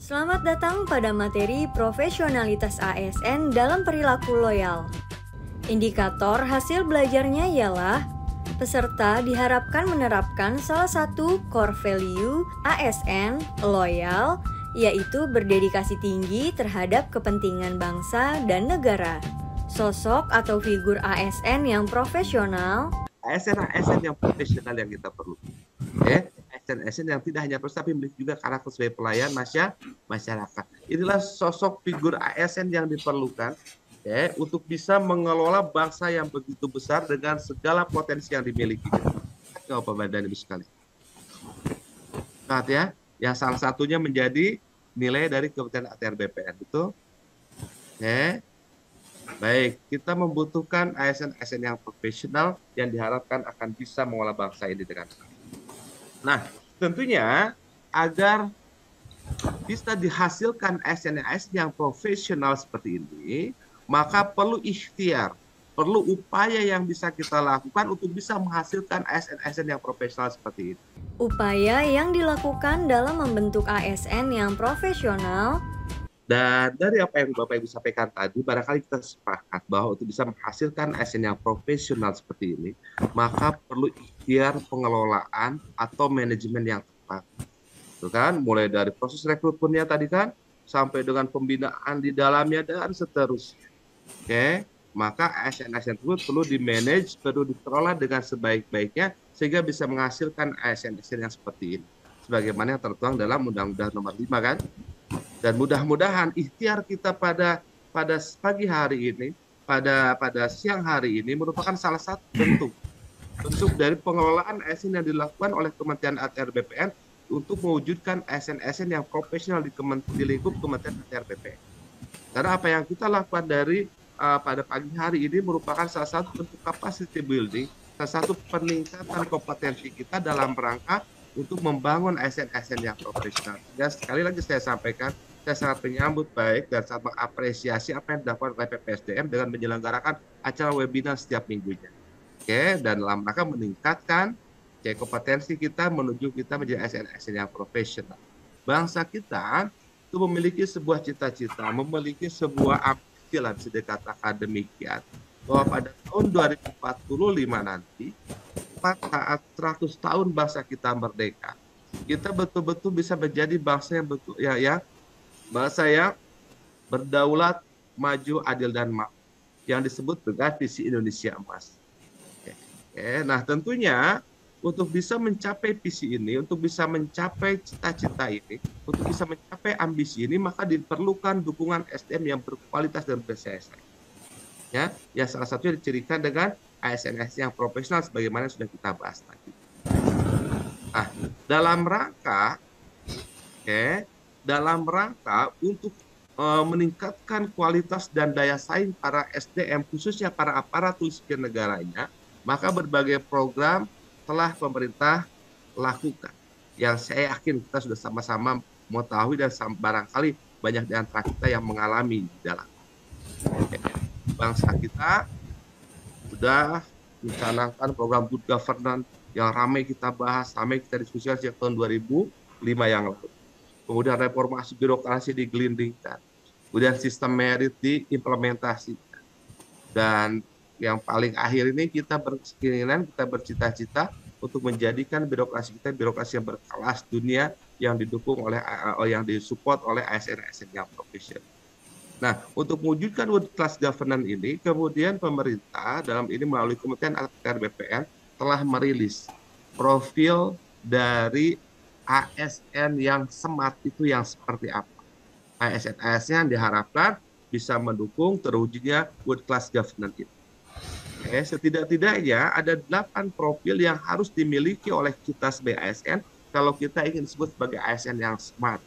Selamat datang pada materi profesionalitas ASN dalam perilaku loyal. Indikator hasil belajarnya ialah peserta diharapkan menerapkan salah satu core value ASN loyal, yaitu berdedikasi tinggi terhadap kepentingan bangsa dan negara. Sosok atau figur ASN yang profesional. ASN yang profesional yang kita perlu. ASN yang tidak hanya profesional tapi memiliki juga karakter sebagai pelayan masyarakat. Inilah sosok figur ASN yang diperlukan untuk bisa mengelola bangsa yang begitu besar dengan segala potensi yang dimiliki. Bapak dan Ibu sekalian. Lihat ya, yang salah satunya menjadi nilai dari Kementerian ATR BPN itu. Baik, kita membutuhkan ASN yang profesional yang diharapkan akan bisa mengolah bangsa ini dengan baik. Nah, tentunya agar bisa dihasilkan ASN yang profesional seperti ini, maka perlu ikhtiar, perlu upaya yang bisa kita lakukan untuk bisa menghasilkan ASN yang profesional seperti ini. Upaya yang dilakukan dalam membentuk ASN yang profesional. Dan dari apa yang Bapak Ibu sampaikan tadi, barangkali kita sepakat bahwa untuk bisa menghasilkan ASN yang profesional seperti ini, maka perlu ikhtiar pengelolaan atau manajemen yang tepat. Itu kan, mulai dari proses rekrutmennya tadi kan, sampai dengan pembinaan di dalamnya dan seterusnya. Maka ASN tersebut perlu di-manage, perlu dikelola dengan sebaik-baiknya sehingga bisa menghasilkan ASN yang seperti ini. Sebagaimana yang tertuang dalam Undang-Undang Nomor 5 kan. Dan mudah-mudahan ikhtiar kita pada pagi hari ini, pada siang hari ini merupakan salah satu bentuk dari pengelolaan ASN yang dilakukan oleh Kementerian ATR BPN untuk mewujudkan ASN yang profesional di lingkup Kementerian ATR BPN. Karena apa yang kita lakukan pada pagi hari ini merupakan salah satu bentuk capacity building, salah satu peningkatan kompetensi kita dalam rangka untuk membangun ASN yang profesional. Dan sekali lagi saya sampaikan, saya sangat menyambut baik dan sangat mengapresiasi apa yang dilakukan oleh PPSDM dengan menyelenggarakan acara webinar setiap minggunya. Dan dalam rangka meningkatkan kompetensi kita menuju kita menjadi ASN yang profesional. Bangsa kita itu memiliki sebuah cita-cita, memiliki sebuah ambisi lah bisa dikatakan demikian, bahwa pada tahun 2045 nanti, saat 100 tahun bangsa kita merdeka, kita betul-betul bisa menjadi bangsa yang bangsa yang berdaulat, maju, adil dan makmur, yang disebut dengan visi Indonesia Emas. Nah, tentunya untuk bisa mencapai visi ini, untuk bisa mencapai cita-cita ini, untuk bisa mencapai ambisi ini, maka diperlukan dukungan SDM yang berkualitas dan berjasa. Ya, salah satunya dicirikan dengan ASN yang profesional sebagaimana sudah kita bahas tadi. Nah, dalam rangka untuk meningkatkan kualitas dan daya saing para SDM, khususnya para aparatur sipil negaranya, maka berbagai program telah pemerintah lakukan. Yang saya yakin kita sudah sama-sama mengetahui dan barangkali banyak di antara kita yang mengalami di dalam. Bangsa kita sudah mencanangkan program good governance yang ramai kita bahas, ramai kita diskusikan sejak tahun 2005 yang lalu. Kemudian reformasi birokrasi digelindingkan. Kemudian sistem merit diimplementasikan. Dan yang paling akhir ini kita berkeinginan, kita bercita-cita untuk menjadikan birokrasi kita birokrasi yang berkelas dunia yang didukung oleh yang disupport oleh ASN yang profesional. Nah, untuk mewujudkan world class governance ini, kemudian pemerintah dalam ini melalui Kementerian ATR BPN telah merilis profil dari ASN yang smart itu yang seperti apa. ASN yang diharapkan bisa mendukung terwujudnya world class governance itu. Setidak-tidaknya ada 8 profil yang harus dimiliki oleh kita sebagai ASN kalau kita ingin disebut sebagai ASN yang smart.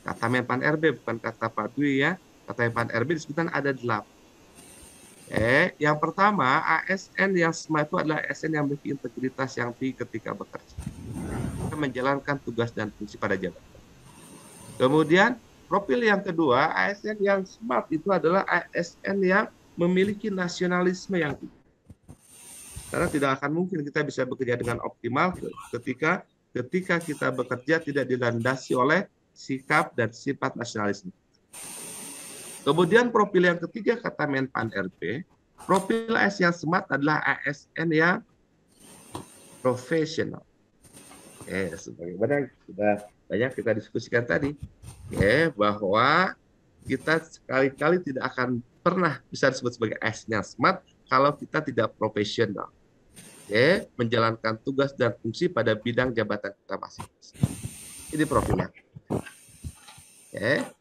Kata Menpan RB, bukan kata Pak Dwi ya. Kata Menpan RB disebutkan ada 8. Yang pertama, ASN yang smart itu adalah ASN yang memiliki integritas yang tinggi ketika bekerja, menjalankan tugas dan fungsi pada jabatan. Kemudian profil yang kedua, ASN yang smart itu adalah ASN yang memiliki nasionalisme yang tinggi. Karena tidak akan mungkin kita bisa bekerja dengan optimal ketika kita bekerja tidak dilandasi oleh sikap, dan sifat nasionalisme. Kemudian profil yang ketiga kata Menpan RB, profil ASN yang smart adalah ASN yang profesional. Sebagaimana sudah banyak kita diskusikan tadi, bahwa kita sekali-kali tidak akan pernah bisa disebut sebagai ASN yang smart kalau kita tidak profesional, menjalankan tugas dan fungsi pada bidang jabatan kita masing-masing. Ini profilnya.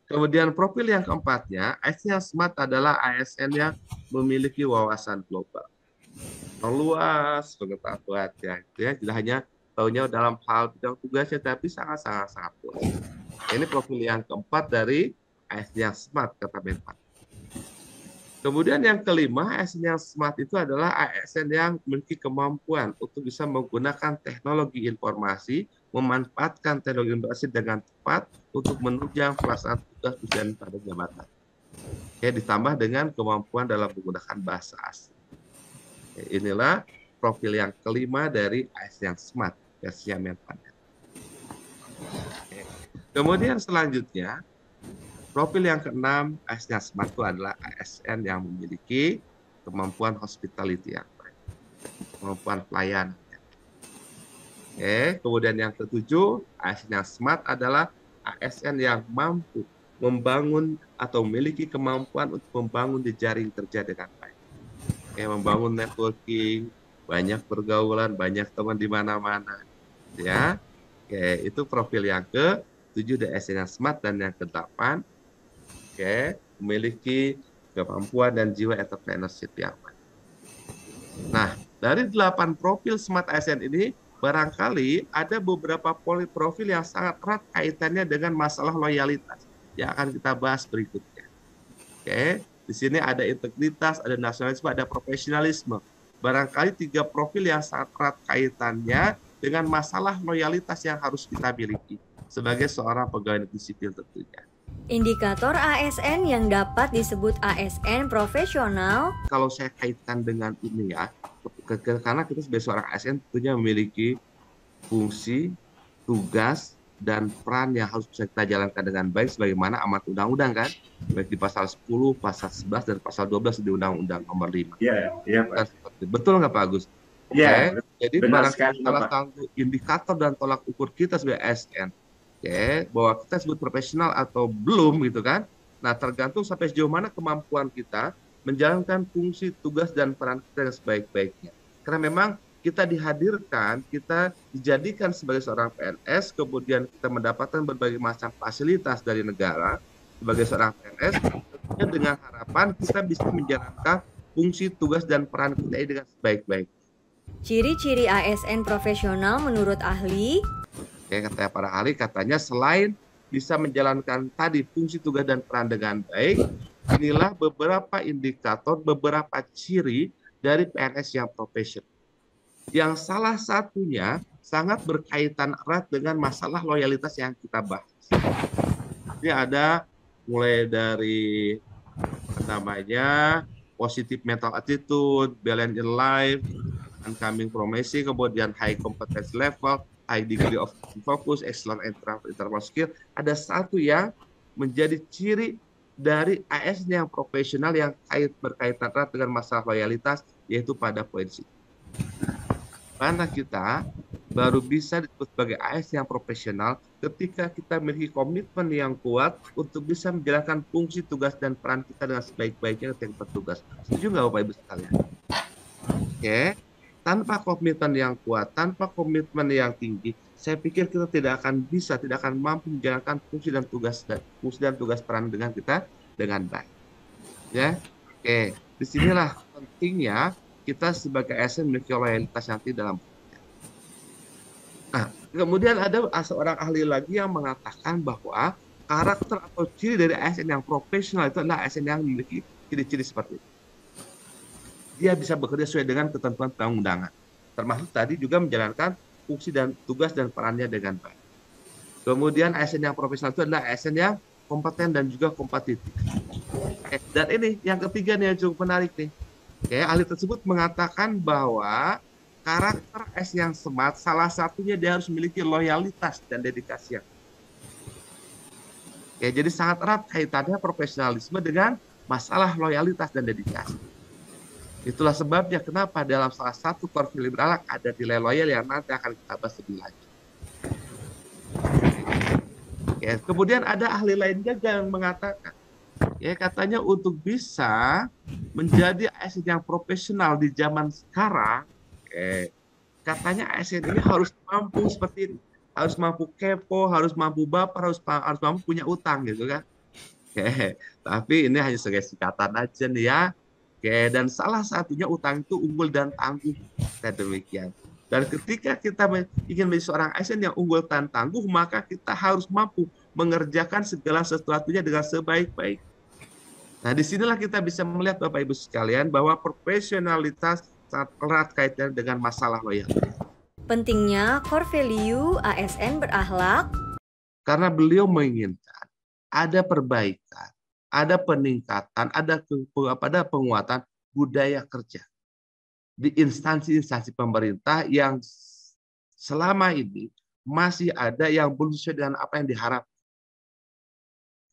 Kemudian profil yang keempatnya, ASN yang smart adalah ASN yang memiliki wawasan global, luas pengetahuannya, tidak hanya tahunya dalam hal bidang tugasnya, tapi sangat luas. Ini profil yang keempat dari ASN yang smart kata Menpan. Kemudian yang kelima, ASN yang smart itu adalah ASN yang memiliki kemampuan untuk bisa menggunakan teknologi informasi, memanfaatkan teknologi informasi dengan tepat untuk menunjang pelaksanaan tugas dan pada jabatan. Ditambah dengan kemampuan dalam menggunakan bahasa asing. Inilah profil yang kelima dari ASN yang smart versi Menpan. Kemudian selanjutnya, profil yang keenam ASN yang smart itu adalah ASN yang memiliki kemampuan hospitality yang baik, kemampuan pelayanan. Kemudian yang ketujuh, ASN yang smart adalah ASN yang mampu membangun atau memiliki kemampuan untuk membangun jejaring kerja dengan baik. Membangun networking, banyak pergaulan, banyak teman di mana-mana. Itu profil yang ke-7 dari ASN yang smart. Dan yang ke-8, memiliki kemampuan dan jiwa entrepreneurship yang baik. Nah, dari 8 profil smart ASN ini, barangkali ada beberapa profil yang sangat erat kaitannya dengan masalah loyalitas yang akan kita bahas berikutnya. Di sini ada integritas, ada nasionalisme, ada profesionalisme. Barangkali 3 profil yang sangat erat kaitannya dengan masalah loyalitas yang harus kita miliki sebagai seorang pegawai negeri sipil tentunya. Indikator ASN yang dapat disebut ASN profesional. Kalau saya kaitkan dengan ini ya, karena kita sebagai seorang ASN tentunya memiliki fungsi, tugas, dan peran yang harus bisa kita jalankan dengan baik sebagaimana amanat undang-undang kan, baik di pasal 10, pasal 11, dan pasal 12 di Undang-Undang Nomor 5. Iya, Pak. Betul nggak Pak Agus? Iya. Jadi barangkali salah satu indikator dan tolak ukur kita sebagai ASN, bahwa kita sebut profesional atau belum gitu kan. Nah, tergantung sampai sejauh mana kemampuan kita menjalankan fungsi, tugas, dan peran kita yang sebaik-baiknya. Karena memang kita dihadirkan, kita dijadikan sebagai seorang PNS, kemudian kita mendapatkan berbagai macam fasilitas dari negara sebagai seorang PNS, dengan harapan kita bisa menjalankan fungsi, tugas, dan peran kita ini dengan sebaik-baik. Ciri-ciri ASN profesional menurut ahli, katanya para ahli, katanya selain bisa menjalankan tadi fungsi, tugas, dan peran dengan baik, inilah beberapa indikator, beberapa ciri dari PNS yang profesional. Yang salah satunya sangat berkaitan erat dengan masalah loyalitas yang kita bahas. Ini ada mulai dari positive mental attitude, balance in life, incoming promising, kemudian high competence level, high degree of focus, excellent interpersonal skill. Ada satu yang menjadi ciri dari ASN yang profesional yang berkaitan erat dengan masalah loyalitas, yaitu pada poin C. Karena kita baru bisa disebut sebagai ASN yang profesional ketika kita memiliki komitmen yang kuat untuk bisa menjalankan fungsi, tugas, dan peran kita dengan sebaik-baiknya ketika bertugas. Setuju nggak Bapak Ibu sekalian? Tanpa komitmen yang kuat, tanpa komitmen yang tinggi, saya pikir kita tidak akan mampu menjalankan fungsi dan tugas peran dengan kita dengan baik. Disinilah pentingnya kita sebagai ASN memiliki loyalitas yang tinggi dalam. Nah, kemudian ada seorang ahli lagi yang mengatakan bahwa karakter atau ciri dari ASN yang profesional itu adalah ASN yang memiliki ciri-ciri seperti itu. Dia bisa bekerja sesuai dengan ketentuan perundang-undangan, termasuk tadi juga menjalankan fungsi dan tugas dan perannya dengan baik. Kemudian ASN yang profesional itu adalah ASN yang kompeten dan juga kompetitif. Dan ini yang ketiga nih yang cukup menarik nih. Ahli tersebut mengatakan bahwa karakter ASN yang smart salah satunya dia harus memiliki loyalitas dan dedikasi. Ya, jadi sangat erat kaitannya profesionalisme dengan masalah loyalitas dan dedikasi. Itulah sebabnya kenapa dalam salah satu core value beralak ada nilai loyal yang nanti akan kita bahas lebih lanjut. Ya, kemudian ada ahli lain juga yang mengatakan, ya katanya untuk bisa menjadi ASN yang profesional di zaman sekarang, katanya ASN ini harus mampu seperti ini, harus mampu kepo, harus mampu baper, harus mampu punya utang gitu kan. Tapi ini hanya sebagai singkatan aja nih ya. Dan salah satunya utang itu unggul dan tangguh, demikian. Dan ketika kita ingin menjadi seorang ASN yang unggul dan tangguh, maka kita harus mampu mengerjakan segala sesuatunya dengan sebaik-baik. Nah, disinilah kita bisa melihat Bapak Ibu sekalian bahwa profesionalitas sangat erat kaitannya dengan masalah loyalitas. Pentingnya core value ASN berakhlak karena beliau menginginkan ada perbaikan, ada peningkatan, ada penguatan budaya kerja di instansi-instansi pemerintah yang selama ini masih ada yang belum sesuai dengan apa yang diharapkan.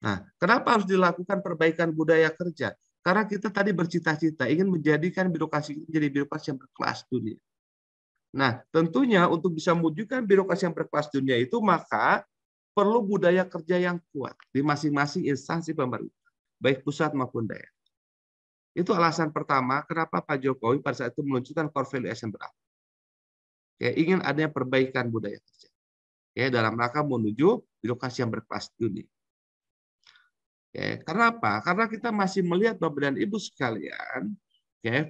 Nah, kenapa harus dilakukan perbaikan budaya kerja? Karena kita tadi bercita-cita ingin menjadikan birokrasi menjadi birokrasi yang berkelas dunia. Nah, tentunya untuk bisa mewujudkan birokrasi yang berkelas dunia itu, maka perlu budaya kerja yang kuat di masing-masing instansi pemerintah, baik pusat maupun daerah. Itu alasan pertama kenapa Pak Jokowi pada saat itu meluncurkan core value ASN berakhlak. Ingin adanya perbaikan budaya kerja. Dalam rangka menuju birokrasi yang berkelas dunia. Karena apa? Karena kita masih melihat Bapak dan Ibu sekalian,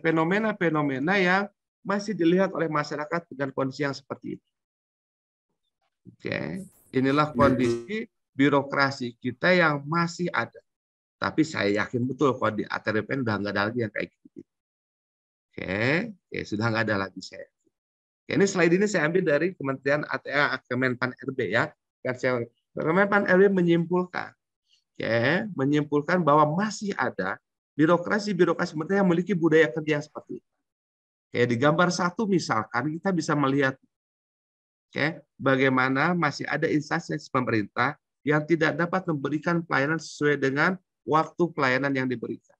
fenomena-fenomena yang masih dilihat oleh masyarakat dengan kondisi yang seperti itu. Inilah kondisi birokrasi kita yang masih ada. Tapi saya yakin betul kalau di ATRBPN udah nggak ada lagi yang kayak gitu. Sudah nggak ada lagi saya. Ini slide ini saya ambil dari Kementerian Kemenpan RB ya. Kemenpan RB menyimpulkan bahwa masih ada birokrasi-birokrasi pemerintah yang memiliki budaya kerja yang seperti itu. Di gambar 1 misalkan kita bisa melihat bagaimana masih ada instansi pemerintah yang tidak dapat memberikan pelayanan sesuai dengan waktu pelayanan yang diberikan.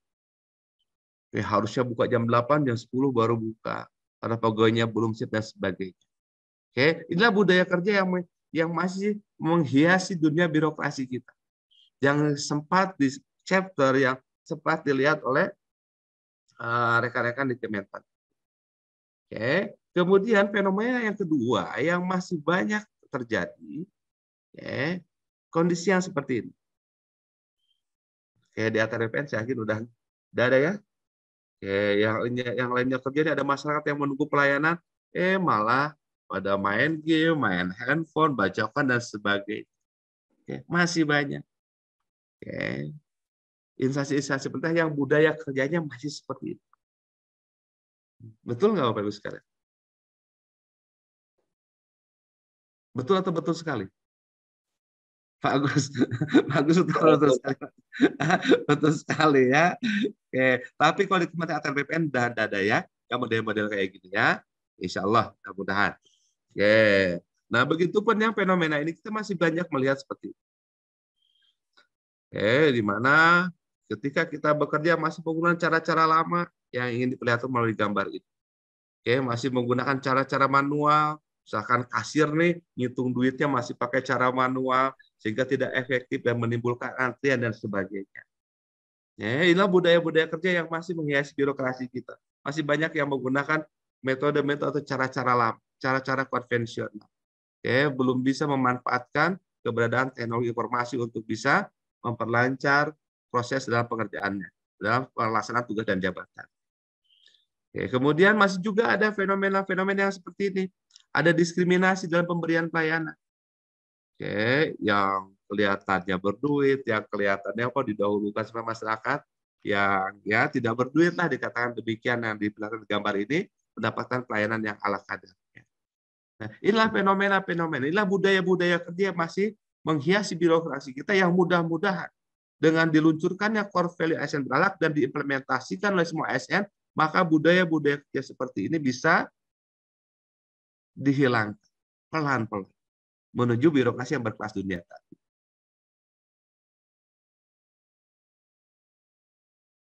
Harusnya buka jam 8, jam 10 baru buka karena pegawainya belum siap dan sebagainya. Inilah budaya kerja yang masih menghiasi dunia birokrasi kita. Yang sempat di chapter yang sempat dilihat oleh rekan-rekan di Kemenpan. Kemudian fenomena yang kedua yang masih banyak terjadi, kondisi yang seperti ini. Di ATRBPN saya yakin udah ada ya. Yang lainnya terjadi ada masyarakat yang menunggu pelayanan, malah pada main game, main handphone, bacokan dan sebagainya. Masih banyak. Instansi-instansi pemerintah yang budaya kerjanya masih seperti itu. Betul nggak Bapak Ibu sekalian? Betul atau betul sekali? Pak Agus, betul sekali. Betul sekali ya. Tapi kalau di Kementerian ATRBPN udah ada ya, yang model-model kayak gini ya. Insya Allah, mudah-mudahan. Nah, begitupun yang fenomena ini kita masih banyak melihat seperti itu. Di mana ketika kita bekerja masih menggunakan cara-cara lama yang ingin diperlihatkan melalui gambar itu. Masih menggunakan cara-cara manual, misalkan kasir nih, ngitung duitnya masih pakai cara manual, sehingga tidak efektif dan menimbulkan antrian dan sebagainya. Inilah budaya-budaya kerja yang masih menghiasi birokrasi kita. Masih banyak yang menggunakan metode-metode atau cara-cara lama, cara-cara konvensional. Belum bisa memanfaatkan keberadaan teknologi informasi untuk bisa memperlancar proses dalam pekerjaannya, dalam pelaksanaan tugas dan jabatan. Kemudian masih juga ada fenomena-fenomena yang seperti ini. Ada diskriminasi dalam pemberian pelayanan. Yang kelihatannya berduit, yang kelihatannya didahulukan sama masyarakat, yang ya tidak berduit lah dikatakan demikian yang di belakang gambar ini, mendapatkan pelayanan yang ala kadarnya. Nah, inilah fenomena-fenomena, inilah budaya-budaya kerja yang masih menghiasi birokrasi kita yang mudah-mudahan dengan diluncurkannya core value ASN berakhlak dan diimplementasikan oleh semua ASN, maka budaya-budaya kerja seperti ini bisa dihilangkan pelan-pelan menuju birokrasi yang berkelas dunia tadi.